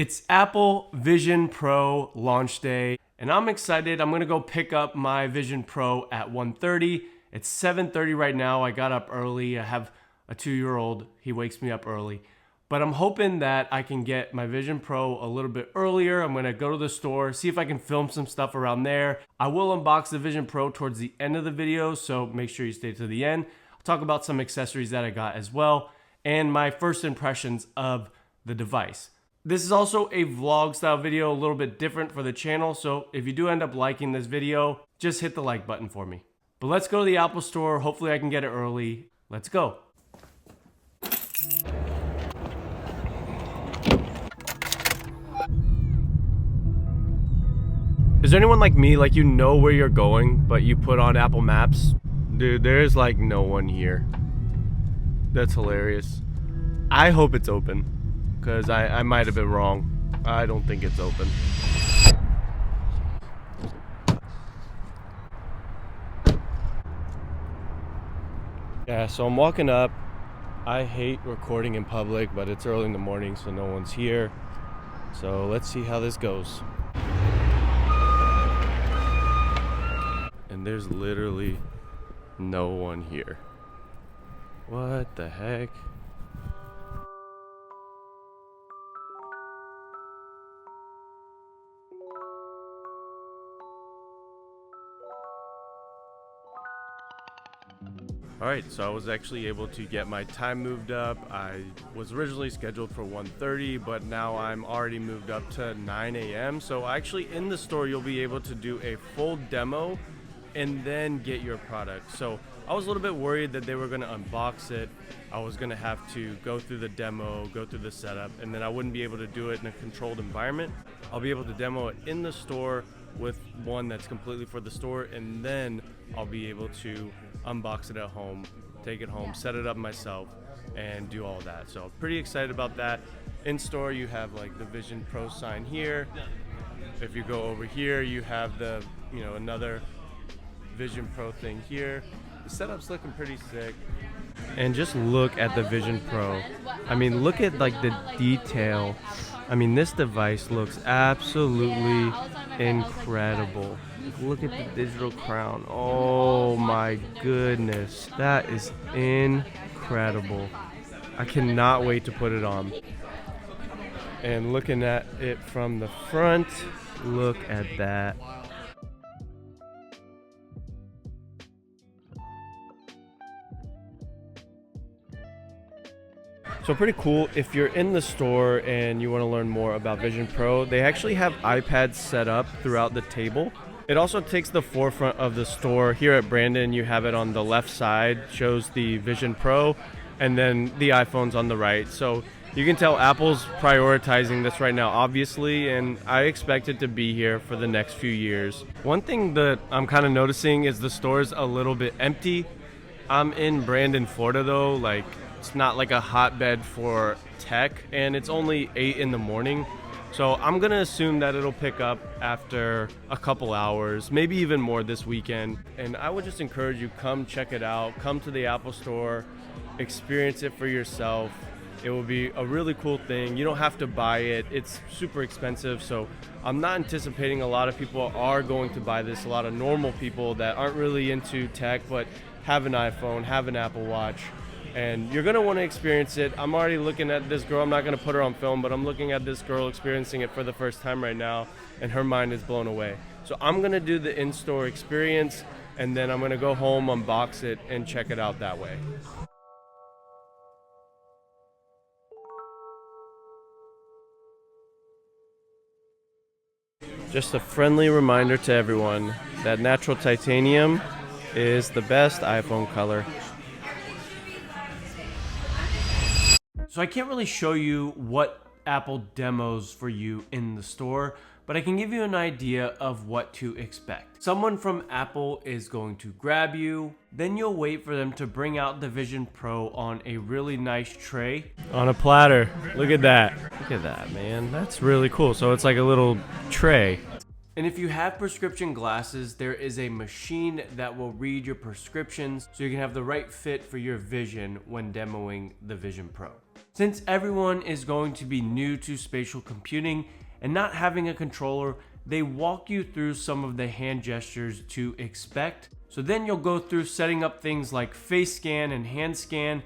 It's Apple Vision Pro launch day, and I'm excited. I'm gonna go pick up my Vision Pro at 1:30. It's 7:30 right now. I got up early. I have a 2-year-old. He wakes me up early. But I'm hoping that I can get my Vision Pro a little bit earlier. I'm gonna go to the store, see if I can film some stuff around there. I will unbox the Vision Pro towards the end of the video, so make sure you stay to the end. I'll talk about some accessories that I got as well, and my first impressions of the device. This is also a vlog style video, a little bit different for the channel, so if you do end up liking this video, just hit the like button for me. But let's go to the Apple Store. Hopefully I can get it early. Let's go. Is there anyone like me, like you know where you're going, but you put on Apple Maps? Dude, there's like no one here. That's hilarious. I hope it's open, because I might have been wrong. I don't think it's open. Yeah, so I'm walking up. I hate recording in public, but it's early in the morning, so no one's here. So let's see how this goes. And there's literally no one here. What the heck? Alright, so I was actually able to get my time moved up. I was originally scheduled for 1:30, but now I'm already moved up to 9 a.m. So actually in the store, you'll be able to do a full demo and then get your product. So I was a little bit worried that they were gonna unbox it. I was gonna have to go through the demo, go through the setup, and then I wouldn't be able to do it in a controlled environment. I'll be able to demo it in the store with one that's completely for the store, and then I'll be able to unbox it at home, take it home, set it up myself, and do all that. So I'm pretty excited about that. In store, you have like the Vision Pro sign here. If you go over here, you have the, another Vision Pro thing here. The setup's looking pretty sick. And just look at the Vision Pro. I mean, look at like the detail. I mean, this device looks absolutely incredible. Look at the digital crown. Oh my goodness. That is incredible. I cannot wait to put it on. And looking at it from the front, look at that. So pretty cool. If you're in the store and you want to learn more about Vision Pro, they actually have iPads set up throughout the table. It also takes the forefront of the store. Here at Brandon, you have it on the left side, shows the Vision Pro, and then the iPhone's on the right. So you can tell Apple's prioritizing this right now, obviously, and I expect it to be here for the next few years. One thing that I'm kind of noticing is the store's a little bit empty. I'm in Brandon, Florida though, like it's not like a hotbed for tech, and it's only 8 in the morning. So I'm gonna assume that it'll pick up after a couple hours, maybe even more this weekend. And I would just encourage you, come check it out, come to the Apple Store, experience it for yourself. It will be a really cool thing. You don't have to buy it. It's super expensive, so I'm not anticipating a lot of people are going to buy this. A lot of normal people that aren't really into tech but have an iPhone, have an Apple Watch, and you're gonna want to experience it. I'm already looking at this girl. I'm not gonna put her on film, but I'm looking at this girl experiencing it for the first time right now, and her mind is blown away. So I'm gonna do the in-store experience, and then I'm gonna go home, unbox it, and check it out that way. Just a friendly reminder to everyone that natural titanium is the best iPhone color. So I can't really show you what Apple demos for you in the store, but I can give you an idea of what to expect. Someone from Apple is going to grab you, then you'll wait for them to bring out the Vision Pro on a really nice tray. On a platter. Look at that. Look at that, man. That's really cool. So it's like a little tray. And if you have prescription glasses, there is a machine that will read your prescriptions so you can have the right fit for your vision when demoing the Vision Pro. Since everyone is going to be new to spatial computing and not having a controller, they walk you through some of the hand gestures to expect. So then you'll go through setting up things like face scan and hand scan,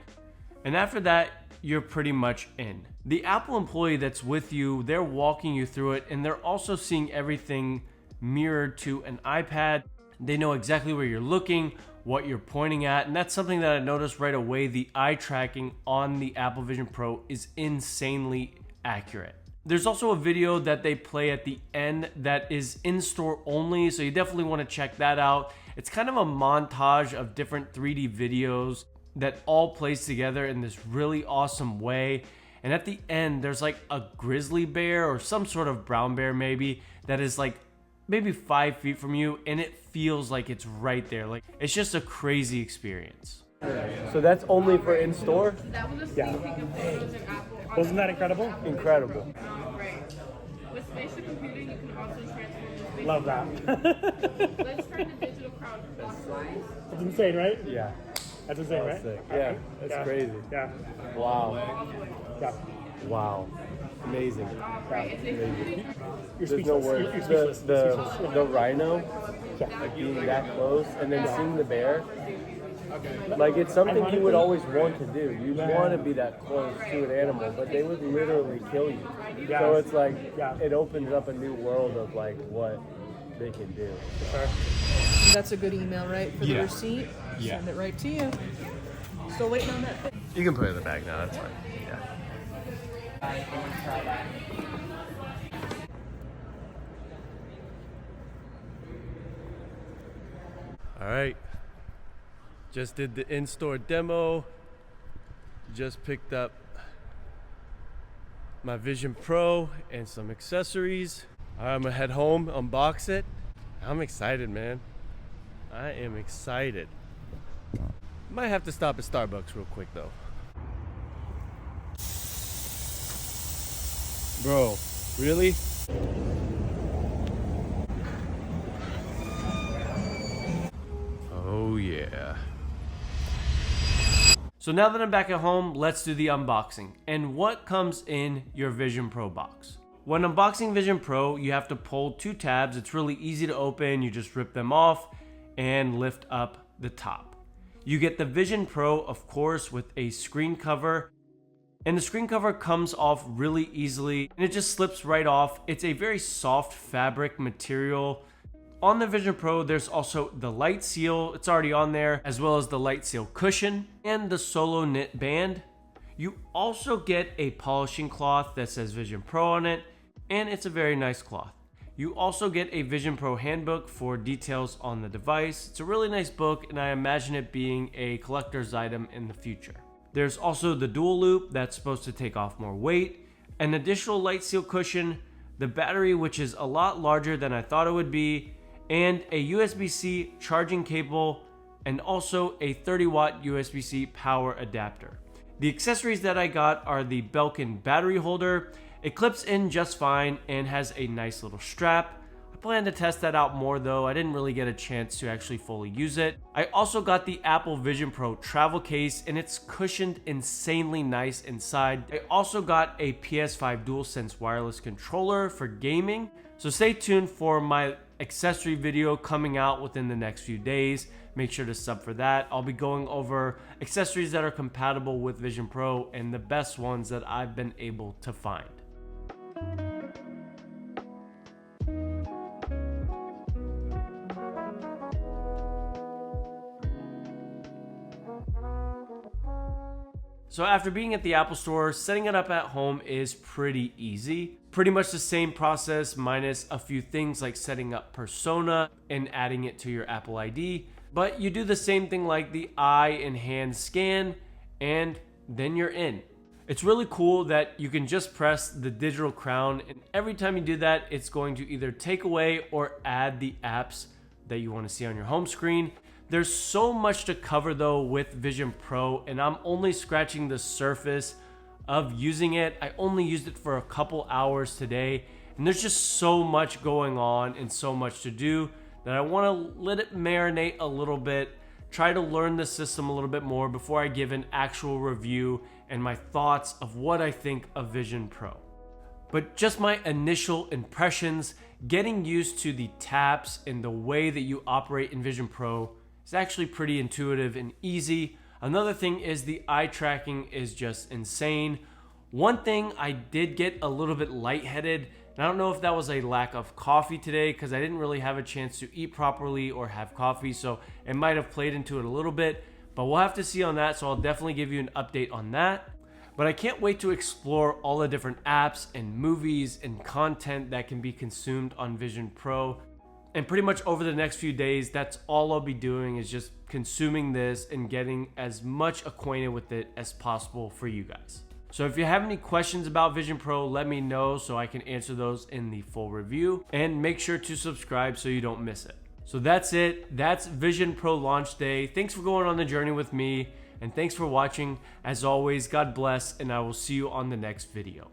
and after that, you're pretty much in. The Apple employee that's with you, they're walking you through it, and they're also seeing everything mirrored to an iPad. They know exactly where you're looking, what you're pointing at, and that's something that I noticed right away. The eye tracking on the Apple Vision Pro is insanely accurate. There's also a video that they play at the end that is in-store only, so you definitely want to check that out. It's kind of a montage of different 3D videos that all plays together in this really awesome way. And at the end, there's like a grizzly bear or some sort of brown bear maybe that is like maybe 5 feet from you, and it feels like it's right there. Like, it's just a crazy experience. So that's only for in-store? That was a sneak peek of photos in Apple. Wasn't that incredible? Incredible. Right. With spatial computing, you can also transform the space. Love that. Let's try the digital crowd clockwise. That's insane, right? Yeah. That's insane, right? Sick. Yeah, that's Yeah. crazy. Yeah. Wow. Yeah. Wow. Amazing. Right. It's a Amazing. You're There's no speechless. words. You're speechless. The rhino, Yeah. like being that close, and then seeing the bear, like it's something you would always want to do. You want to be that close to an animal, but they would literally kill you. Yeah. So it's like Yeah. it opens up a new world of like what they can do. That's a good email, right? For the receipt? Yeah. Send it right to you. Still waiting on that. You can put it in the bag now. That's fine. Yeah. All right. Just did the in-store demo. Just picked up my Vision Pro and some accessories. I'm gonna head home, unbox it. I'm excited, man. I am excited. Might have to stop at Starbucks real quick though. Bro, really? Oh yeah. So now that I'm back at home, let's do the unboxing. And what comes in your Vision Pro box? When unboxing Vision Pro, you have to pull 2 tabs. It's really easy to open. You just rip them off and lift up the top. You get the Vision Pro, of course, with a screen cover. And the screen cover comes off really easily and it just slips right off. It's a very soft fabric material. On the Vision Pro, there's also the light seal. It's already on there, as well as the light seal cushion and the solo knit band. You also get a polishing cloth that says Vision Pro on it, and it's a very nice cloth. You also get a Vision Pro handbook for details on the device. It's a really nice book, and I imagine it being a collector's item in the future. There's also the dual loop that's supposed to take off more weight, an additional light seal cushion, the battery, which is a lot larger than I thought it would be, and a USB-C charging cable, and also a 30-watt USB-C power adapter. The accessories that I got are the Belkin battery holder. It clips in just fine and has a nice little strap. I plan to test that out more though. I didn't really get a chance to actually fully use it. I also got the Apple Vision Pro travel case and it's cushioned insanely nice inside. I also got a PS5 DualSense wireless controller for gaming. So stay tuned for my accessory video coming out within the next few days. Make sure to sub for that. I'll be going over accessories that are compatible with Vision Pro and the best ones that I've been able to find. So after being at the Apple Store, setting it up at home is pretty easy. Pretty much the same process minus a few things like setting up Persona and adding it to your Apple ID. But you do the same thing like the eye and hand scan and then you're in. It's really cool that you can just press the digital crown and every time you do that, it's going to either take away or add the apps that you want to see on your home screen. There's so much to cover though with Vision Pro and I'm only scratching the surface of using it. I only used it for a couple hours today and there's just so much going on and so much to do that I want to let it marinate a little bit, try to learn the system a little bit more before I give an actual review and my thoughts of what I think of Vision Pro. But just my initial impressions, getting used to the taps and the way that you operate in Vision Pro is actually pretty intuitive and easy. Another thing is the eye tracking is just insane. One thing, I did get a little bit lightheaded, and I don't know if that was a lack of coffee today because I didn't really have a chance to eat properly or have coffee, so it might have played into it a little bit, but we'll have to see on that, so I'll definitely give you an update on that. But I can't wait to explore all the different apps and movies and content that can be consumed on Vision Pro. And pretty much over the next few days, that's all I'll be doing, is just consuming this and getting as much acquainted with it as possible for you guys. So if you have any questions about Vision Pro, let me know so I can answer those in the full review. And make sure to subscribe so you don't miss it. So that's it. That's Vision Pro launch day. Thanks for going on the journey with me. And thanks for watching. As always, God bless, and I will see you on the next video.